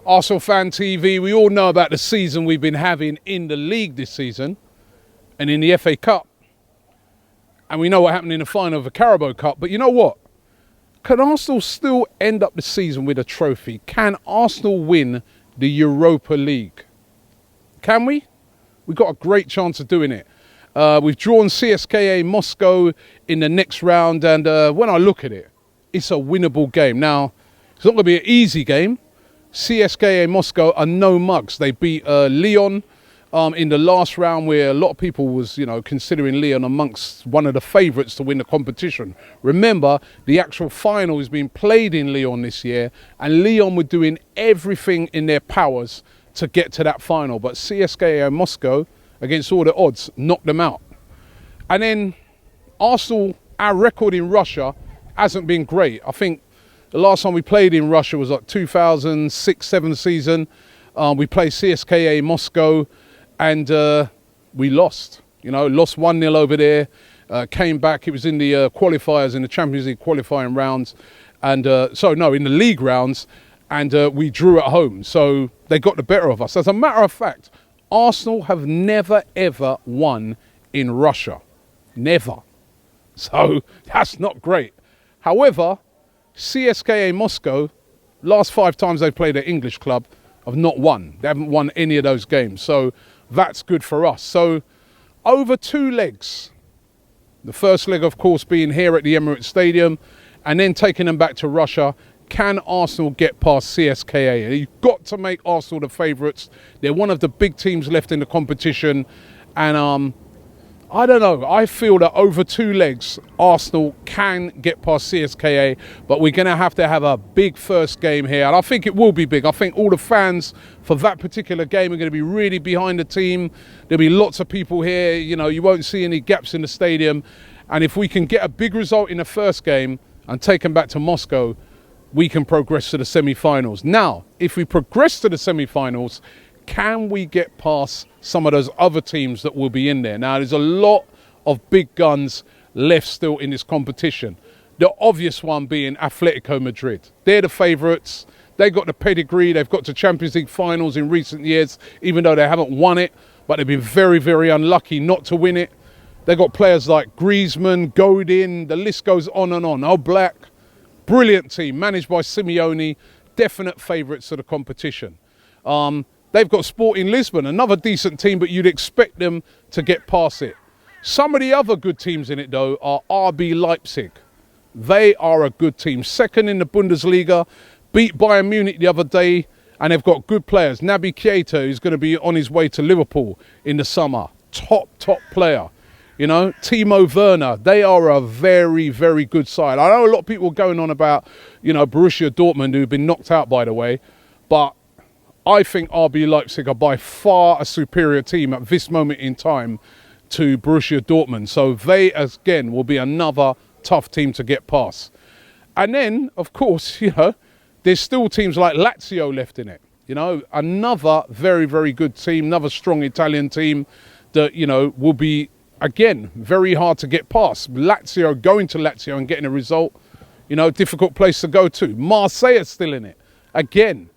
ArsenalFanTV, we all know about the season we've been having in the league this season and in the FA Cup. And we know what happened in the final of the Carabao Cup. But you know what? Can Arsenal still end up the season with a trophy? Can Arsenal win the Europa League? Can we? We've got a great chance of doing it. We've drawn CSKA Moscow in the next round. And when I look at it, it's a winnable game. Now, it's not going to be an easy game. CSKA Moscow are no mugs. They beat Lyon in the last round, where a lot of people was, considering Lyon amongst one of the favourites to win the competition. Remember, the actual final is being played in Lyon this year, and Lyon were doing everything in their powers to get to that final. But CSKA Moscow, against all the odds, knocked them out. And then Arsenal, our record in Russia hasn't been great. I think the last time we played in Russia was like 2006-07 season. We played CSKA Moscow and we lost. Lost 1-0 over there. Came back. It was in the qualifiers, in the Champions League qualifying rounds. And in the league rounds. And we drew at home. So they got the better of us. As a matter of fact, Arsenal have never, ever won in Russia. Never. So that's not great. However, CSKA Moscow, last 5 times they've played an English club, have not won. They haven't won any of those games. So that's good for us. So over 2 legs. The first leg, of course, being here at the Emirates Stadium, and then taking them back to Russia. Can Arsenal get past CSKA? You've got to make Arsenal the favourites. They're one of the big teams left in the competition. And I don't know. I feel that over 2 legs, Arsenal can get past CSKA, but we're going to have a big first game here. And I think it will be big. I think all the fans for that particular game are going to be really behind the team. There'll be lots of people here. You won't see any gaps in the stadium. And if we can get a big result in the first game and take them back to Moscow, we can progress to the semi-finals. Now, if we progress to the semi-finals, can we get past some of those other teams that will be in there? Now, there's a lot of big guns left still in this competition. The obvious one being Atletico Madrid. They're the favourites. They've got the pedigree. They've got to Champions League finals in recent years, even though they haven't won it. But they've been very, very unlucky not to win it. They've got players like Griezmann, Godin. The list goes on and on. Oblak. Brilliant team, managed by Simeone. Definite favourites to the competition. They've got Sporting Lisbon, another decent team, but you'd expect them to get past it. Some of the other good teams in it, though, are RB Leipzig. They are a good team. Second in the Bundesliga, beat Bayern Munich the other day, and they've got good players. Naby Keita, who's going to be on his way to Liverpool in the summer. Top player. Timo Werner. They are a very, very good side. I know a lot of people are going on about, Borussia Dortmund, who've been knocked out, by the way, but I think RB Leipzig are by far a superior team at this moment in time to Borussia Dortmund. So they, again, will be another tough team to get past. And then, of course, there's still teams like Lazio left in it. Another very, very good team, another strong Italian team that, will be, again, very hard to get past. Lazio, going to Lazio and getting a result, difficult place to go to. Marseille is still in it. Again,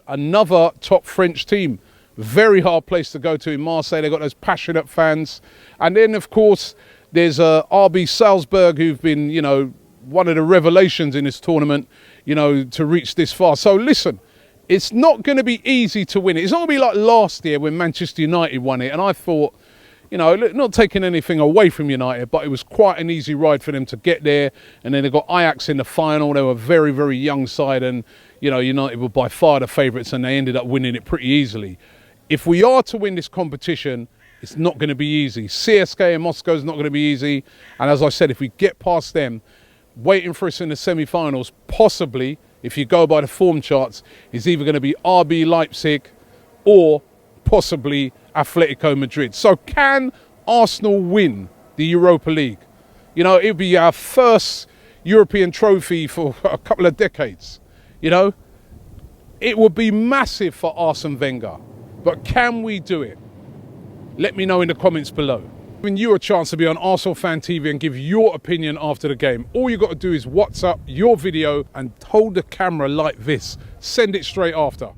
another top French team. Very hard place to go to in Marseille. They've got those passionate fans. And then, of course, there's RB Salzburg, who've been, one of the revelations in this tournament, to reach this far. So, listen, it's not going to be easy to win it. It's not going to be like last year when Manchester United won it. And I thought, not taking anything away from United, but it was quite an easy ride for them to get there. And then they got Ajax in the final. They were a very, very young side. And, United were by far the favourites, and they ended up winning it pretty easily. If we are to win this competition, it's not going to be easy. CSKA and Moscow is not going to be easy. And as I said, if we get past them, waiting for us in the semi-finals, possibly, if you go by the form charts, is either going to be RB Leipzig or possibly Atletico Madrid. So can Arsenal win the Europa League? It'll be our first European trophy for a couple of decades. It would be massive for Arsene Wenger. But can we do it? Let me know in the comments below. Giving you a chance to be on ArsenalFanTV and give your opinion after the game. All you got to do is WhatsApp your video and hold the camera like this. Send it straight after.